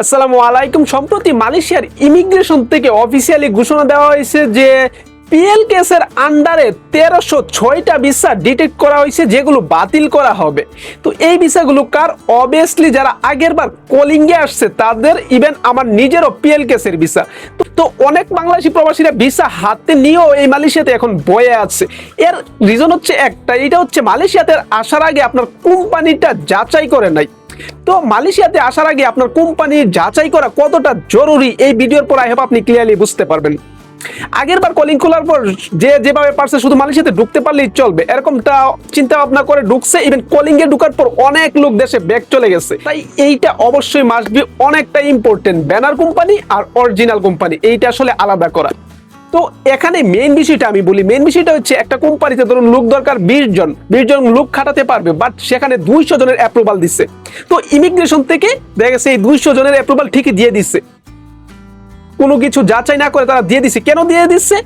আসসালামু আলাইকুম। সম্প্রতি মালয়েশিয়ার ইমিগ্রেশন থেকে অফিসিয়ালি ঘোষণা দেওয়া হয়েছে যে পিএল কেসের আন্ডারে 1306টা ভিসা ডিটেক্ট করা হয়েছে, যেগুলো বাতিল করা হবে। তো এই ভিসাগুলো কার? অবভিয়াসলি যারা আগের বার কলিংয়ে আসছে তাদের, ইভেন আমার নিজেরও পিএল কেসের ভিসা। তো অনেক বাংলাদেশি প্রবাসীরা ভিসা হাতে নিয়েও এই মালয়েশিয়াতে এখন বয়ে আছে। এর রিজন হচ্ছে একটা, এটা হচ্ছে মালয়েশিয়াতে আসার আগে আপনার কোম্পানিটা যাচাই করে নাই। তো মালয়েশিয়াতে আসার আগে আপনার কোম্পানি যাচাই করা কতটা জরুরি এই ভিডিওর পর আই হোপ আপনি ক্লিয়ারলি বুঝতে পারবেন। আগের বার কলিং খোলার পর যেভাবে পারছে শুধু মালয়েশিয়াতে ঢুকতে পারলেই চলবে এরকমটা চিন্তা ভাবনা করে ঢুকছে। ইভেন কলিং এ ঢুকার পর অনেক লোক দেশে ব্যাক চলে গেছে। তাই এইটা অবশ্যই মাস্ট বি অনেকটা ইম্পর্টেন্ট। ব্যানার কোম্পানি আর অরিজিনাল কোম্পানি এইটা আসলে আলাদা করা। তো এখানে মেইন বিষয়টা আমি বলি, মেইন বিষয়টা হচ্ছে একটা কোম্পানিতে ধরুন লোক দরকার 20 জন লোক খাটাতে পারবে, বাট সেখানে 200 জনের অ্যাপ্রুভাল দিচ্ছে। তো ইমিগ্রেশন থেকে দেখা গেছে এই 200 জনের অ্যাপ্রুভাল ঠিকই দিয়ে দিচ্ছে, কোনো কিছু যাচাই না করে তারা দিয়ে দিচ্ছে। কেন দিয়ে দিচ্ছে?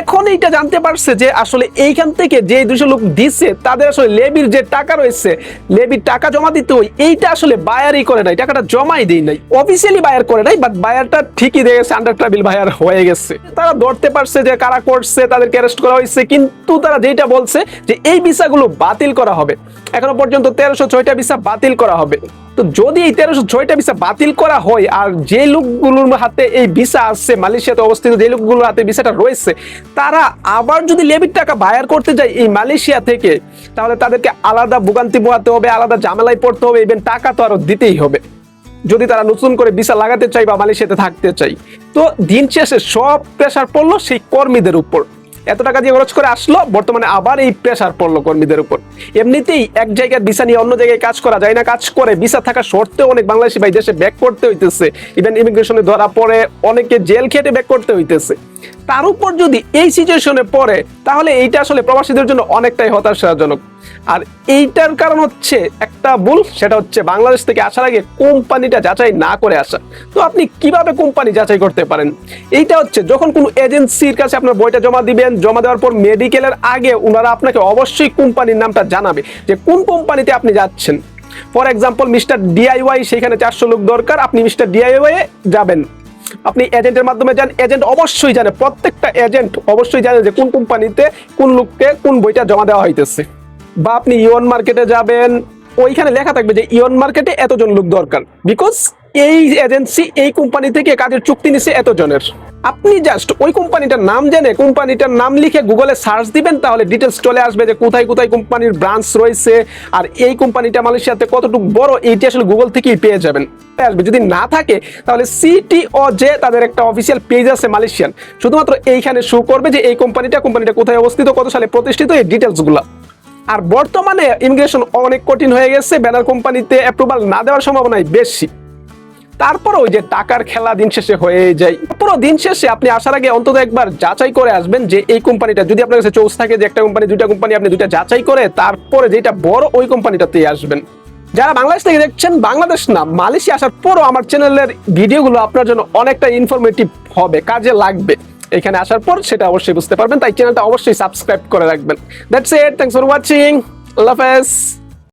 এখন এইটা জানতে পারছে যে আসলে এইখান থেকে যে 200 লোক দিচ্ছে তাদের আসলে লেবির যে টাকা রয়েছে, লেবির টাকা জমা দিতে হয়, এইটা আসলে বায়ারই করে নাই, টাকাটা জমাই দেই নাই, অফিসিয়ালি বায়ার করে নাই, বাট বায়ারটা ঠিকই দিয়ে গেছে, আন্ডার ট্রাভেল বায়ার হয়ে গেছে। তারা ধরতে পারছে যে কারা করছে, তাদেরকে অ্যারেস্ট করা হয়েছে। কিন্তু তারা যেটা বলছে যে এই ভিসাগুলো বাতিল করা হবে। এখনো পর্যন্ত 1306টা ভিসা বাতিল করা হবে। তো যদি এই 1306টা ভিসা বাতিল করা হয় আর যে লোকগুলোর হাতে এই ভিসা আছে, মালয়েশিয়াতে অবস্থিত যে লোকগুলোর হাতে ভিসাটা রয়েছে, তারা আবার যদি লেবির টাকা বায়ার করতে যায় এই মালয়েশিয়া থেকে, তাহলে তাদেরকে আলাদা ভোগান্তি পোহাতে হবে, আলাদা ঝামেলায় পড়তে হবে, ইভেন টাকা তো আরো দিতেই হবে যদি তারা নতুন করে ভিসা লাগাতে চাই বা মালয়েশিয়াতে থাকতে চাই। তো দিন শেষে সব প্রেশার পড়লো সেই কর্মীদের উপর। এত টাকা দিয়ে খরচ করে আসলো, বর্তমানে আবার এই প্রেশার পড়লো কর্মীদের উপর। এমনিতেই এক জায়গায় ভিসা নিয়ে অন্য জায়গায় কাজ করা যায় না, কাজ করে ভিসা থাকা সত্ত্বেও অনেক বাংলাদেশি ভাই দেশে ব্যাক করতে হইতেছে। ইভেন ইমিগ্রেশনে ধরা পড়ে অনেকে জেল খেটে ব্যাক করতে হইতেছে। তার উপর যদি এই সিচুয়েশনে পড়ে, তাহলে এইটা আসলে প্রবাসীদের জন্য অনেকটাই হতাশাজনক। আর এইটার কারণ হচ্ছে একটা ভুল, সেটা হচ্ছে বাংলাদেশ থেকে আসার আগে কোম্পানিটা যাচাই না করে আসা। তো আপনি কিভাবে কোম্পানি যাচাই করতে পারেন? এইটা হচ্ছে যখন কোনো এজেন্সির কাছে আপনার বইটা জমা দিবেন, জমা দেওয়ার পর মেডিকেলের আগে ওনারা আপনাকে অবশ্যই কোম্পানির নামটা জানাবে যে কোন কোম্পানিতে আপনি যাচ্ছেন। ফর এক্সাম্পল মিস্টার ডিআইওয়াই, সেখানে 400 লোক দরকার, আপনি মিস্টার ডিআইওয়াই যাবেন, আপনি এজেন্টের মাধ্যমে যান, এজেন্ট অবশ্যই জানে, প্রত্যেকটা এজেন্ট অবশ্যই জানে যে কোন কোম্পানিতে কোন লোককে কোন বইটা জমা দেওয়া হইতেছে। বা আপনি ইওন মার্কেটে যাবেন, ওইখানে লেখা থাকবে যে ইওন মার্কেটে এতজন লোক দরকার, বিকজ এই এজেন্সি এই কোম্পানি থেকে কাজের চুক্তি নিচ্ছে এতজনের। আপনি জাস্ট ওই কোম্পানিটার নাম জেনে কোম্পানিটার নাম লিখে গুগলে সার্চ দিবেন, তাহলে ডিটেলস চলে আসবে যে কোথায় কোথায় কোম্পানির ব্রাঞ্চ রয়েছে আর এই কোম্পানিটা মালয়েশিয়াতে কতটুকু বড়, এইটি আসলে গুগল থেকেই পেয়ে যাবেন। আসবে যদি না থাকে তাহলে সিটিওজে তাদের একটা অফিসিয়াল পেজ আছে মালয়েশিয়ান, শুধুমাত্র এইখানে শো করবে যে এই কোম্পানিটা কোথায় অবস্থিত, কত সালে প্রতিষ্ঠিত, এই ডিটেলসগুলো। আর বর্তমানে ইমিগ্রেশন অনেক কঠিন হয়ে গেছে, ব্যানার কোম্পানিতে অ্যাপ্রুভাল না দেওয়ার সম্ভাবনাই বেশি। তারপর ওই যে টাকার খেলা দিন শেষে হয়ে যায়। পুরো দিন শেষে আপনি আসার আগে অন্তত একবার যাচাই করে আসবেন যে এই কোম্পানিটা, যদি আপনার কাছে চয়েস থাকে যে একটা কোম্পানি দুইটা কোম্পানি, আপনি দুইটা যাচাই করে তারপরে যেটা বড় ওই কোম্পানিটাতেই আসবেন। যারা বাংলাদেশ থেকে দেখছেন, বাংলাদেশ না মালয়েশিয়া আসার পরও আমার চ্যানেলের ভিডিওগুলো আপনার জন্য অনেকটা ইনফরমেটিভ হবে, কাজে লাগবে। এখানে আসার পর সেটা অবশ্যই বুঝতে পারবেন, তাই চ্যানেলটা অবশ্যই সাবস্ক্রাইব করে রাখবেন। That's it, thanks for watching, আল্লাহ হাফেজ।